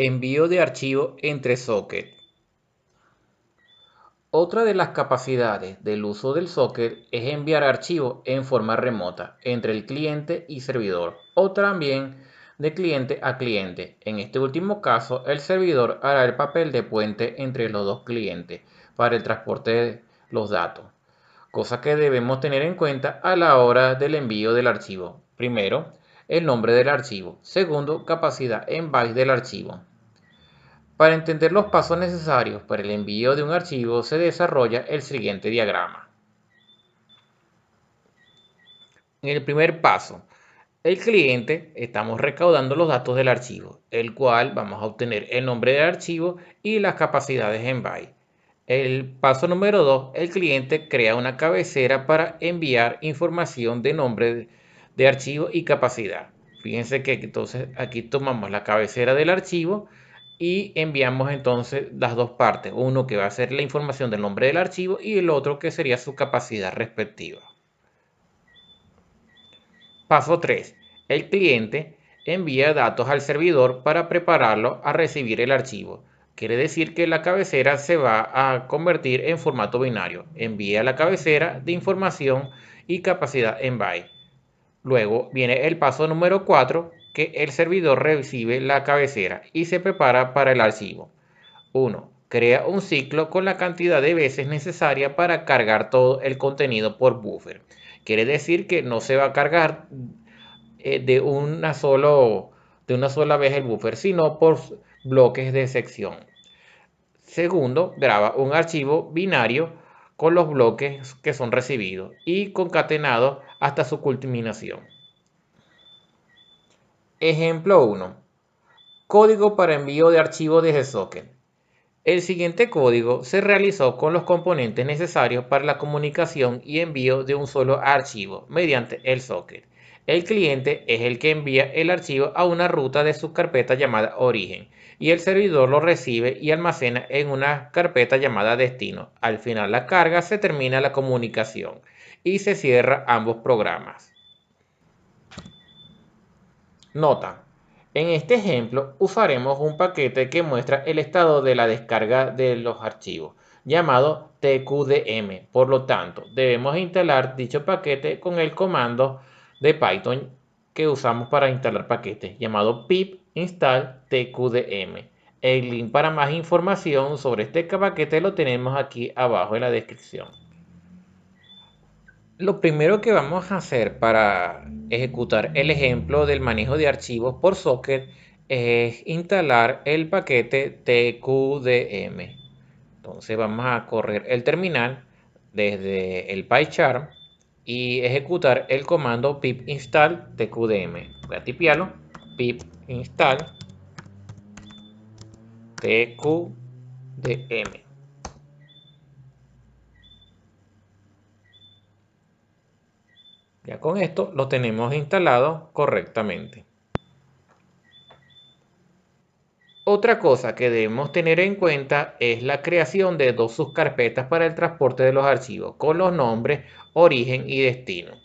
Envío de archivo entre sockets. Otra de las capacidades del uso del socket es enviar archivos en forma remota entre el cliente y servidor o también de cliente a cliente. En este último caso, el servidor hará el papel de puente entre los dos clientes para el transporte de los datos, cosa que debemos tener en cuenta a la hora del envío del archivo. Primero, el nombre del archivo. Segundo, capacidad en bytes del archivo. Para entender los pasos necesarios para el envío de un archivo se desarrolla el siguiente diagrama. En el primer paso, el cliente, estamos recaudando los datos del archivo, el cual vamos a obtener el nombre del archivo y las capacidades en byte. El paso número 2, el cliente crea una cabecera para enviar información de nombre de archivo y capacidad. Fíjense que entonces aquí tomamos la cabecera del archivo y enviamos entonces las dos partes, uno que va a ser la información del nombre del archivo y el otro que sería su capacidad respectiva. Paso 3. El cliente envía datos al servidor para prepararlo a recibir el archivo. Quiere decir que la cabecera se va a convertir en formato binario. Envía la cabecera de información y capacidad en byte. Luego viene el paso número 4, que el servidor recibe la cabecera y se prepara para el archivo. 1. Crea un ciclo con la cantidad de veces necesaria para cargar todo el contenido por buffer. Quiere decir que no se va a cargar de una sola vez el buffer, sino por bloques de sección. Segundo, graba un archivo binario con los bloques que son recibidos y concatenados hasta su culminación. Ejemplo 1. Código para envío de archivo desde socket. El siguiente código se realizó con los componentes necesarios para la comunicación y envío de un solo archivo mediante el socket. El cliente es el que envía el archivo a una ruta de su carpeta llamada origen y el servidor lo recibe y almacena en una carpeta llamada destino. Al final la carga se termina la comunicación y se cierra ambos programas. Nota: en este ejemplo usaremos un paquete que muestra el estado de la descarga de los archivos, llamado tqdm. Por lo tanto, debemos instalar dicho paquete con el comando de Python que usamos para instalar paquetes, llamado pip install tqdm. El link para más información sobre este paquete lo tenemos aquí abajo en la descripción. Lo primero que vamos a hacer para ejecutar el ejemplo del manejo de archivos por socket es instalar el paquete tqdm. Entonces vamos a correr el terminal desde el PyCharm y ejecutar el comando pip install tqdm. Voy a tipiarlo, pip install tqdm. Ya con esto lo tenemos instalado correctamente. Otra cosa que debemos tener en cuenta es la creación de dos subcarpetas para el transporte de los archivos con los nombres origen y destino.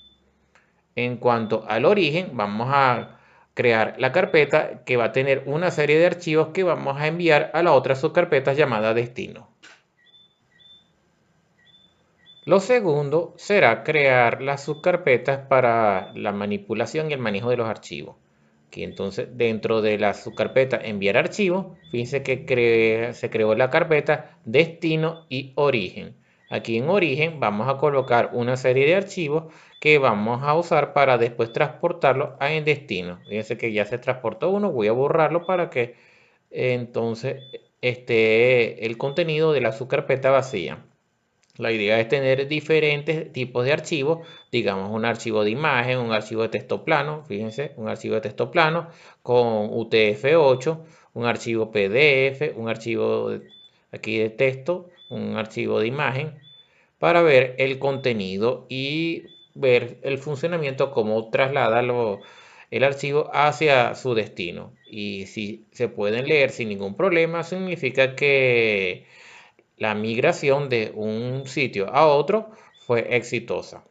En cuanto al origen, vamos a crear la carpeta que va a tener una serie de archivos que vamos a enviar a la otra subcarpeta llamada destino. Lo segundo será crear las subcarpetas para la manipulación y el manejo de los archivos. Aquí entonces dentro de la subcarpeta enviar archivos, fíjense que se creó la carpeta destino y origen. Aquí en origen vamos a colocar una serie de archivos que vamos a usar para después transportarlo en destino. Fíjense que ya se transportó uno, voy a borrarlo para que entonces esté el contenido de la subcarpeta vacía. La idea es tener diferentes tipos de archivos, digamos un archivo de imagen, un archivo de texto plano, fíjense, un archivo de texto plano con UTF-8, un archivo PDF, un archivo aquí de texto, un archivo de imagen, para ver el contenido y ver el funcionamiento, cómo traslada el archivo hacia su destino. Y si se pueden leer sin ningún problema, significa que la migración de un sitio a otro fue exitosa.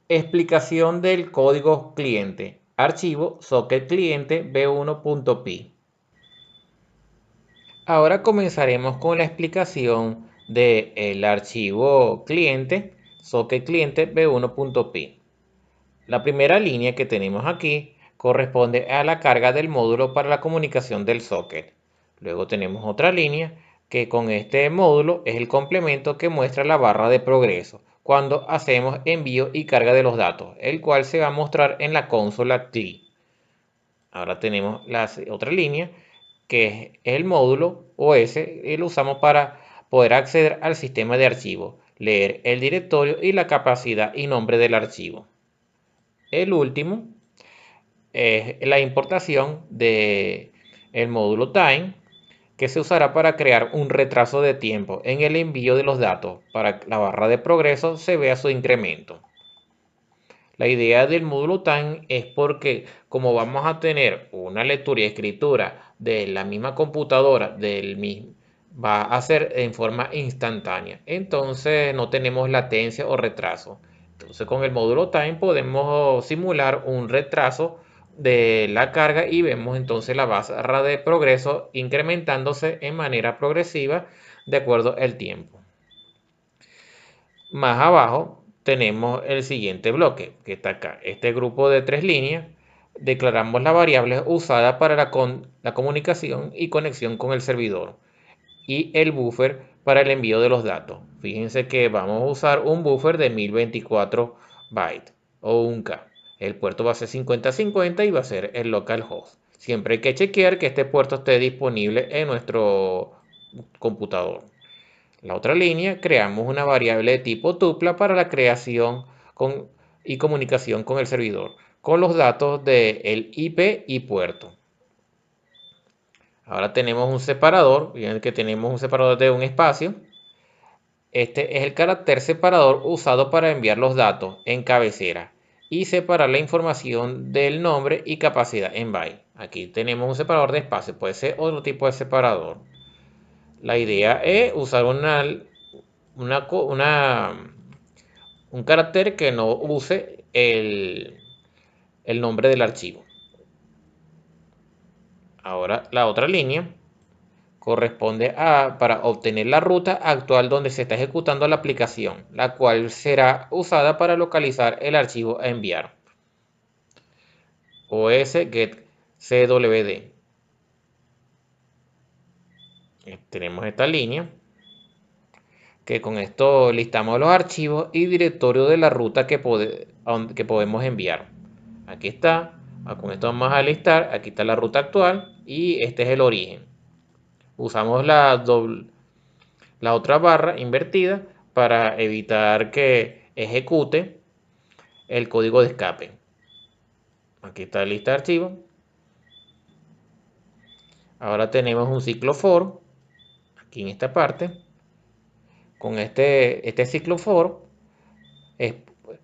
Explicación del código cliente. archivo socket cliente v1.py. Ahora comenzaremos con la explicación del archivo cliente socket cliente v1.py. La primera línea que tenemos aquí corresponde a la carga del módulo para la comunicación del socket. Luego tenemos otra línea que con este módulo es el complemento que muestra la barra de progreso cuando hacemos envío y carga de los datos, el cual se va a mostrar en la consola CLI. Ahora tenemos la otra línea que es el módulo OS y lo usamos para poder acceder al sistema de archivos, leer el directorio y la capacidad y nombre del archivo. El último es la importación del módulo time, que se usará para crear un retraso de tiempo en el envío de los datos para que la barra de progreso se vea su incremento. La idea del módulo time es porque como vamos a tener una lectura y escritura de la misma computadora del mismo, va a ser en forma instantánea. Entonces no tenemos latencia o retraso. Entonces con el módulo time podemos simular un retraso de la carga y vemos entonces la barra de progreso incrementándose en manera progresiva de acuerdo al tiempo. Más abajo tenemos el siguiente bloque que está acá. Este grupo de 3 líneas declaramos la variable usada para la comunicación y conexión con el servidor y el buffer para el envío de los datos. Fíjense que vamos a usar un buffer de 1024 bytes o 1K. El puerto va a ser 5050 y va a ser el localhost. Siempre hay que chequear que este puerto esté disponible en nuestro computador. La otra línea, creamos una variable de tipo tupla para la creación y comunicación con el servidor, con los datos del IP y puerto. Ahora tenemos un separador, bien que tenemos un separador de un espacio. Este es el carácter separador usado para enviar los datos en cabecera y separar la información del nombre y capacidad en byte. Aquí tenemos un separador de espacio, puede ser otro tipo de separador. La idea es usar un carácter que no use el nombre del archivo. Ahora la otra línea corresponde para obtener la ruta actual donde se está ejecutando la aplicación, la cual será usada para localizar el archivo a enviar. OS get CWD. Tenemos esta línea que con esto listamos los archivos y directorio de la ruta que podemos enviar. Aquí está, con esto vamos a listar, aquí está la ruta actual y este es el origen. Usamos la otra barra invertida para evitar que ejecute el código de escape. Aquí está la lista de archivos. Ahora tenemos un ciclo for, aquí en esta parte. Con este ciclo for es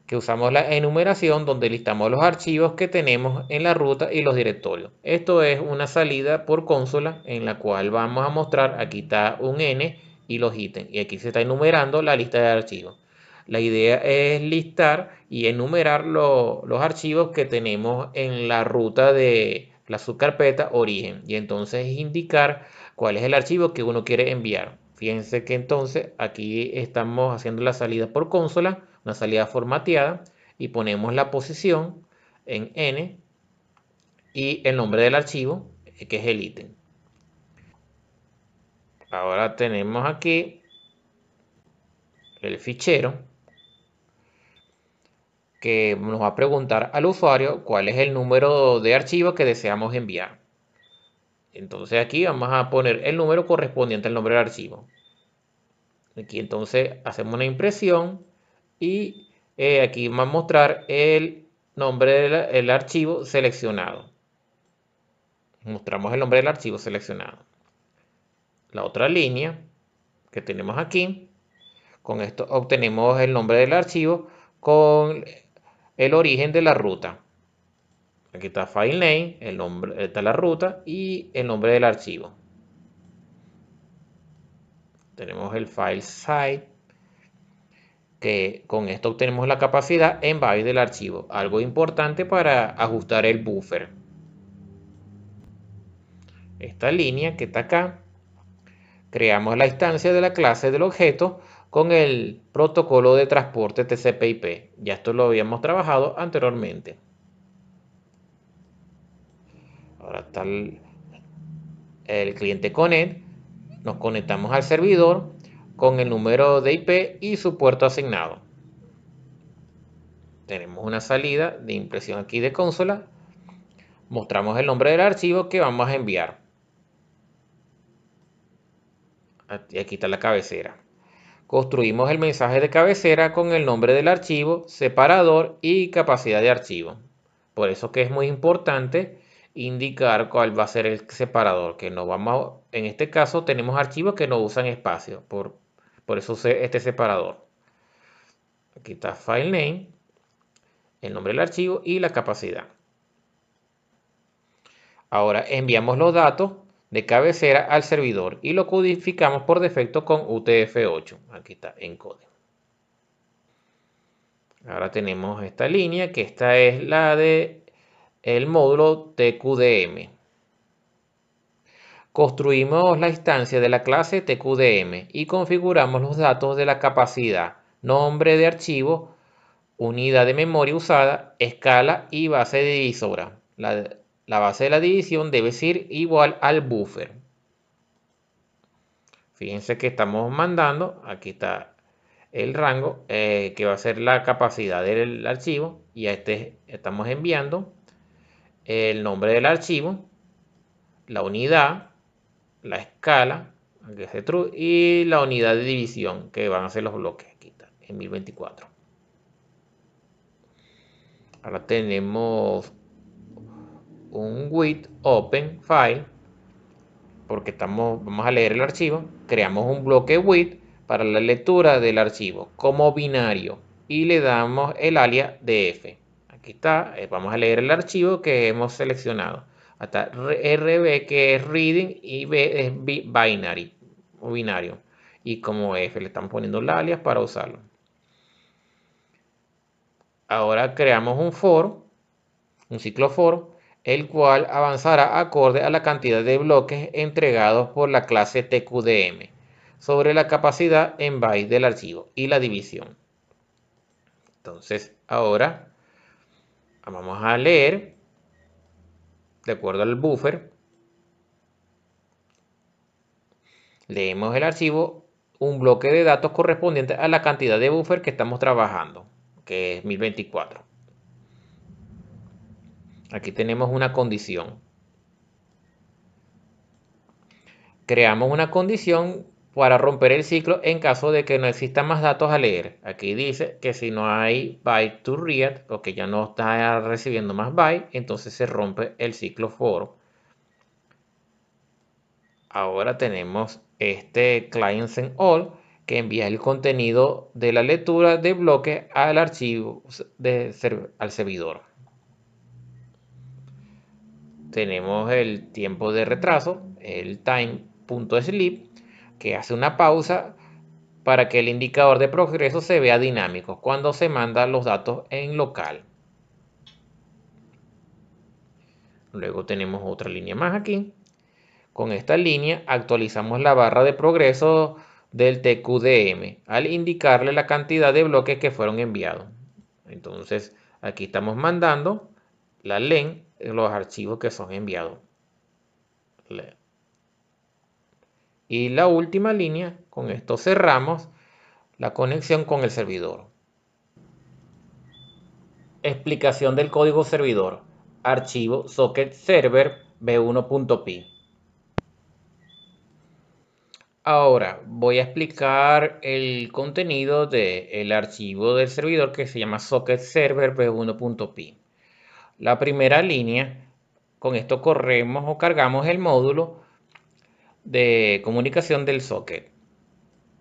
que usamos la enumeración donde listamos los archivos que tenemos en la ruta y los directorios. Esto es una salida por consola en la cual vamos a mostrar, aquí está un N y los ítems, y aquí se está enumerando la lista de archivos. La idea es listar y enumerar los archivos que tenemos en la ruta de la subcarpeta origen y entonces indicar cuál es el archivo que uno quiere enviar. Fíjense que entonces aquí estamos haciendo la salida por consola, una salida formateada, y ponemos la posición en N y el nombre del archivo, que es el ítem. Ahora tenemos aquí el fichero que nos va a preguntar al usuario cuál es el número de archivo que deseamos enviar. Entonces aquí vamos a poner el número correspondiente al nombre del archivo. Aquí entonces hacemos una impresión y aquí va a mostrar el nombre del archivo seleccionado. Mostramos el nombre del archivo seleccionado. La otra línea que tenemos aquí, con esto obtenemos el nombre del archivo con el origen de la ruta. Aquí está file name, el nombre, está la ruta y el nombre del archivo. Tenemos el file site que con esto obtenemos la capacidad en bytes del archivo, algo importante para ajustar el buffer. Esta línea que está acá, creamos la instancia de la clase del objeto con el protocolo de transporte TCP/IP. Ya esto lo habíamos trabajado anteriormente. Ahora está el cliente Connect. Nos conectamos al servidor con el número de IP y su puerto asignado. Tenemos una salida de impresión aquí de consola. Mostramos el nombre del archivo que vamos a enviar. Aquí está la cabecera. Construimos el mensaje de cabecera con el nombre del archivo, separador y capacidad de archivo. Por eso que es muy importante indicar cuál va a ser el separador, que no vamos en este caso tenemos archivos que no usan espacio, por eso usé este separador. Aquí está file name, el nombre del archivo y la capacidad. Ahora enviamos los datos de cabecera al servidor y lo codificamos por defecto con UTF-8. Aquí está encode. Ahora tenemos esta línea, que esta es la de el módulo TQDM. Construimos la instancia de la clase TQDM y configuramos los datos de la capacidad, nombre de archivo, unidad de memoria usada, escala y base divisora. La base de la división debe ser igual al buffer. Fíjense que estamos mandando, aquí está el rango que va a ser la capacidad del archivo y a este estamos enviando el nombre del archivo, la unidad, la escala, que es true, y la unidad de división, que van a ser los bloques, aquí está, en 1024. Ahora tenemos un with open file, porque vamos a leer el archivo, creamos un bloque with para la lectura del archivo como binario y le damos el alias df. Aquí está, vamos a leer el archivo que hemos seleccionado. Hasta RB que es reading y B es binary o binario. Y como F le estamos poniendo el alias para usarlo. Ahora creamos un ciclo for, el cual avanzará acorde a la cantidad de bloques entregados por la clase TQDM sobre la capacidad en bytes del archivo y la división. Entonces, ahora vamos a leer de acuerdo al buffer. Leemos el archivo, un bloque de datos correspondiente a la cantidad de buffer que estamos trabajando, que es 1024. Aquí tenemos una condición. Creamos una condición para romper el ciclo en caso de que no existan más datos a leer. Aquí dice que si no hay byte to read o que ya no está recibiendo más byte, entonces se rompe el ciclo for. Ahora tenemos este client and all que envía el contenido de la lectura de bloque al archivo al servidor. Tenemos el tiempo de retraso, el time.sleep, que hace una pausa para que el indicador de progreso se vea dinámico cuando se mandan los datos en local. Luego tenemos otra línea más aquí. Con esta línea actualizamos la barra de progreso del TQDM al indicarle la cantidad de bloques que fueron enviados. Entonces aquí estamos mandando la len, los archivos que son enviados. Y la última línea, con esto cerramos la conexión con el servidor. Explicación del código servidor. Archivo socket server v1.py. Ahora voy a explicar el contenido del archivo del servidor que se llama socket server v1.py. La primera línea, con esto corremos o cargamos el módulo de comunicación del socket.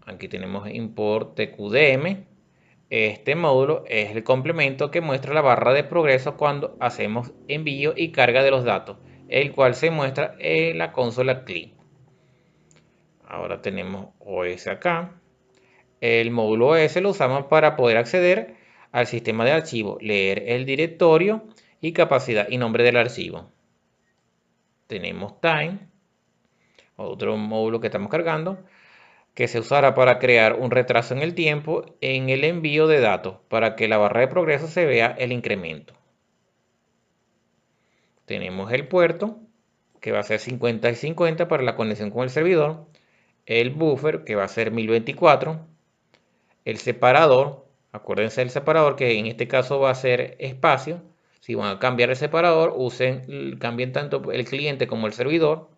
Aquí tenemos import tqdm. Este módulo es el complemento que muestra la barra de progreso cuando hacemos envío y carga de los datos, el cual se muestra en la consola CLI. Ahora tenemos OS acá. El módulo S lo usamos para poder acceder al sistema de archivo, leer el directorio y capacidad y nombre del archivo. Tenemos time, otro módulo que estamos cargando, que se usará para crear un retraso en el tiempo en el envío de datos para que la barra de progreso se vea el incremento. Tenemos el puerto, que va a ser 50 y 50 para la conexión con el servidor, el buffer, que va a ser 1024, el separador, acuérdense del separador, que en este caso va a ser espacio. Si van a cambiar el separador, cambien tanto el cliente como el servidor.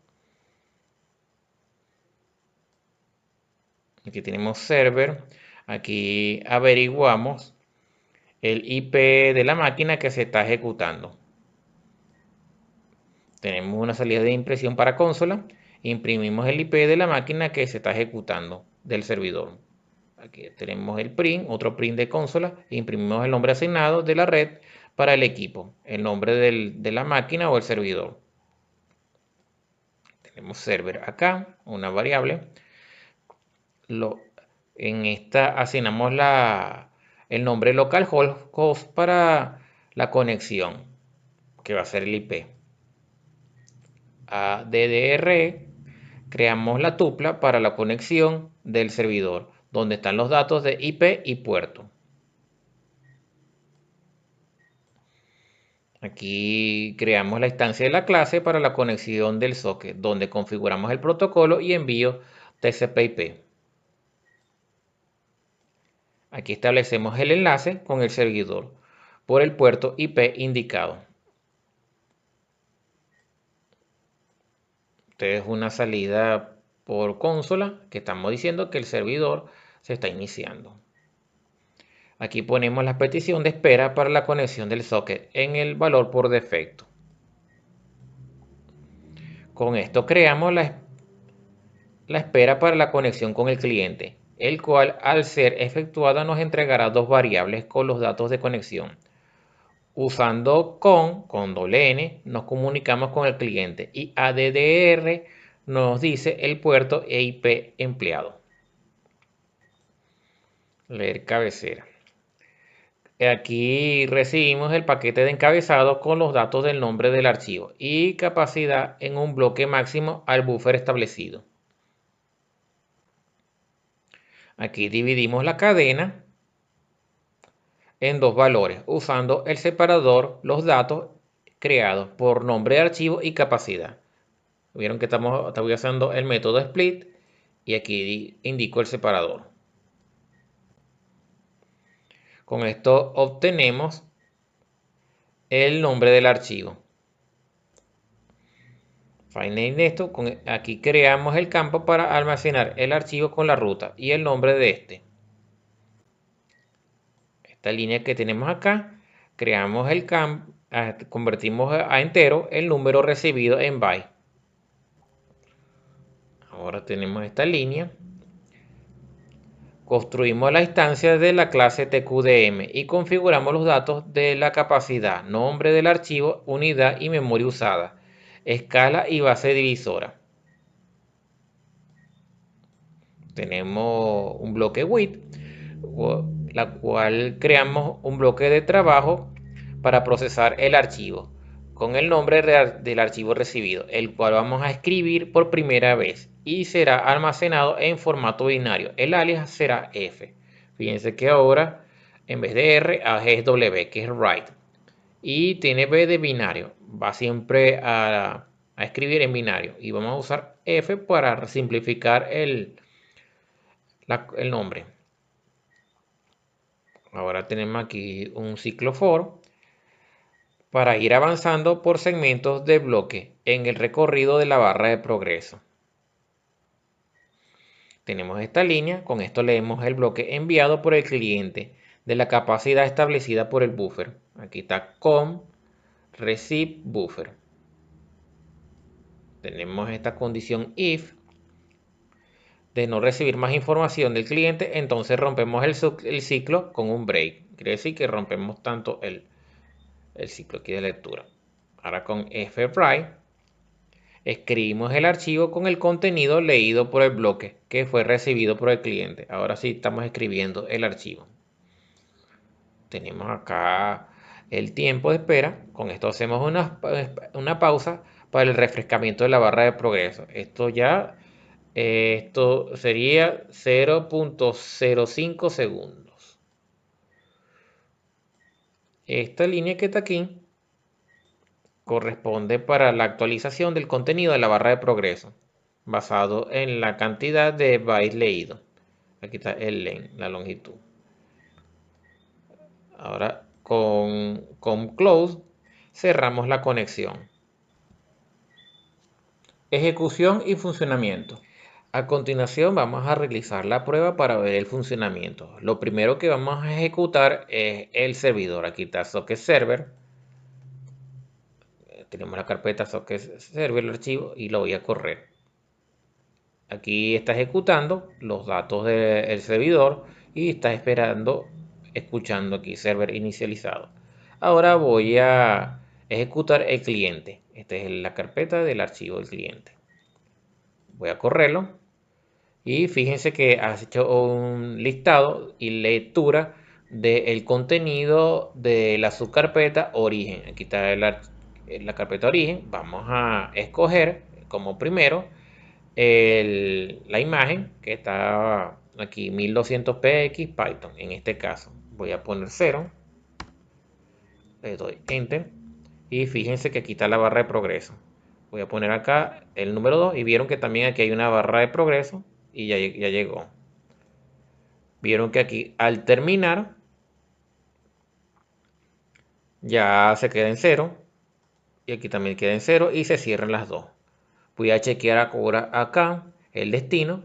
Aquí tenemos server, aquí averiguamos el IP de la máquina que se está ejecutando. Tenemos una salida de impresión para consola, imprimimos el IP de la máquina que se está ejecutando del servidor. Aquí tenemos el print, otro print de consola, imprimimos el nombre asignado de la red para el equipo, el nombre de la máquina o el servidor. Tenemos server acá, una variable. En esta asignamos el nombre localhost para la conexión, que va a ser el IP. A DDR, creamos la tupla para la conexión del servidor, donde están los datos de IP y puerto. Aquí creamos la instancia de la clase para la conexión del socket, donde configuramos el protocolo y envío TCP/IP. Aquí establecemos el enlace con el servidor por el puerto IP indicado. Esta es una salida por consola que estamos diciendo que el servidor se está iniciando. Aquí ponemos la petición de espera para la conexión del socket en el valor por defecto. Con esto creamos la espera para la conexión con el cliente, el cual al ser efectuada nos entregará dos variables con los datos de conexión. Usando con doble N nos comunicamos con el cliente y ADDR nos dice el puerto e IP empleado. Leer cabecera. Aquí recibimos el paquete de encabezado con los datos del nombre del archivo y capacidad en un bloque máximo al buffer establecido. Aquí dividimos la cadena en dos valores usando el separador los datos creados por nombre de archivo y capacidad. Vieron que estoy usando el método split y aquí indico el separador. Con esto obtenemos el nombre del archivo. Filename esto, aquí creamos el campo para almacenar el archivo con la ruta y el nombre de este. Esta línea que tenemos acá, creamos el campo, convertimos a entero el número recibido en byte. Ahora tenemos esta línea. Construimos la instancia de la clase TQDM y configuramos los datos de la capacidad, nombre del archivo, unidad y memoria usada, escala y base divisora. Tenemos un bloque with, la cual creamos un bloque de trabajo para procesar el archivo con el nombre del archivo recibido, el cual vamos a escribir por primera vez y será almacenado en formato binario. El alias será F. Fíjense que ahora en vez de R es W, que es write. Y tiene B de binario. Va siempre a escribir en binario. Y vamos a usar F para simplificar el nombre. Ahora tenemos aquí un ciclo for para ir avanzando por segmentos de bloque en el recorrido de la barra de progreso. Tenemos esta línea, con esto leemos el bloque enviado por el cliente de la capacidad establecida por el buffer. Aquí está com receive buffer. Tenemos esta condición if de no recibir más información del cliente, entonces rompemos el ciclo con un break. Quiere decir que rompemos tanto el ciclo aquí de lectura. Ahora con fwrite escribimos el archivo con el contenido leído por el bloque que fue recibido por el cliente. Ahora sí estamos escribiendo el archivo. Tenemos acá el tiempo de espera. Con esto hacemos una pausa para el refrescamiento de la barra de progreso. Esto sería 0.05 segundos. Esta línea que está aquí corresponde para la actualización del contenido de la barra de progreso, basado en la cantidad de bytes leídos. Aquí está el len, la longitud. Ahora con close cerramos la conexión. Ejecución y funcionamiento. A continuación vamos a realizar la prueba para ver el funcionamiento. Lo primero que vamos a ejecutar es el servidor. Aquí está socket server. Tenemos la carpeta socket server, el archivo, y lo voy a correr. Aquí está ejecutando los datos del servidor y está esperando, escuchando aquí server inicializado. Ahora voy a ejecutar el cliente. Esta es la carpeta del archivo del cliente. Voy a correrlo y fíjense que has hecho un listado y lectura del contenido de la subcarpeta origen. Aquí está la carpeta origen. Vamos a escoger como primero la imagen que está aquí 1200px Python. En este caso voy a poner 0, le doy enter y fíjense que aquí está la barra de progreso. Voy a poner acá el número 2 y vieron que también aquí hay una barra de progreso y ya llegó. Vieron que aquí al terminar ya se queda en 0 y aquí también queda en 0 y se cierran las dos. Voy a chequear ahora acá el destino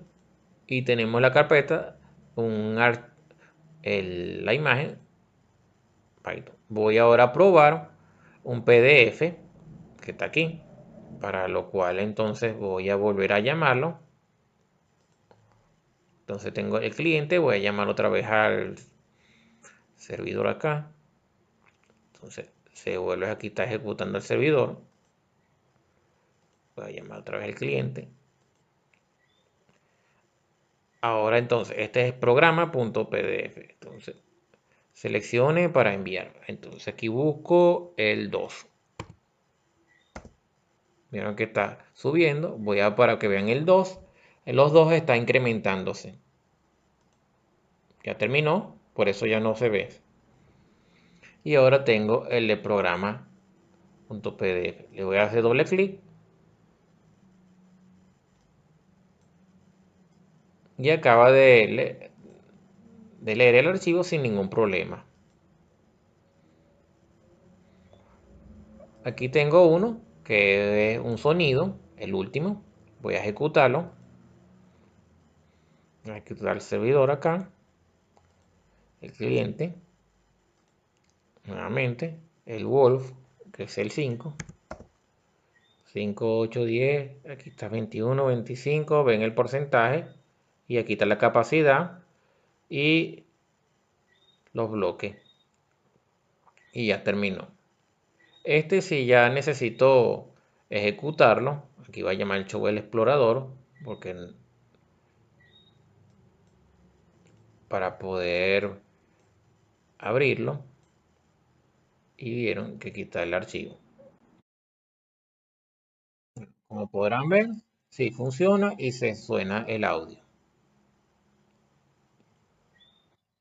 y tenemos la carpeta, la imagen Python. Voy ahora a probar un PDF que está aquí, para lo cual entonces voy a volver a llamarlo. Entonces tengo el cliente, voy a llamar otra vez al servidor acá. Entonces se vuelve aquí, está ejecutando el servidor. Voy a llamar otra vez al cliente. Ahora entonces, este es programa.pdf. Entonces seleccione para enviar. Entonces aquí busco el 2. Vieron que está subiendo. Voy a para que vean el 2. Los 2 está incrementándose. Ya terminó, por eso ya no se ve. Y ahora tengo el de programa.pdf. Le voy a hacer doble clic. Y acaba de leer el archivo sin ningún problema. Aquí tengo uno que es un sonido, el último. Voy a ejecutarlo. Voy a ejecutar el servidor acá. El cliente. Nuevamente. El Wolf, que es el 5. 5, 8, 10. Aquí está 21, 25. Ven el porcentaje. Y aquí está la capacidad. Y los bloques. Y ya terminó. Este si ya necesito ejecutarlo. Aquí va a llamar el show el explorador. Porque para poder abrirlo. Y vieron que quitar el archivo. Como podrán ver, sí funciona y se suena el audio.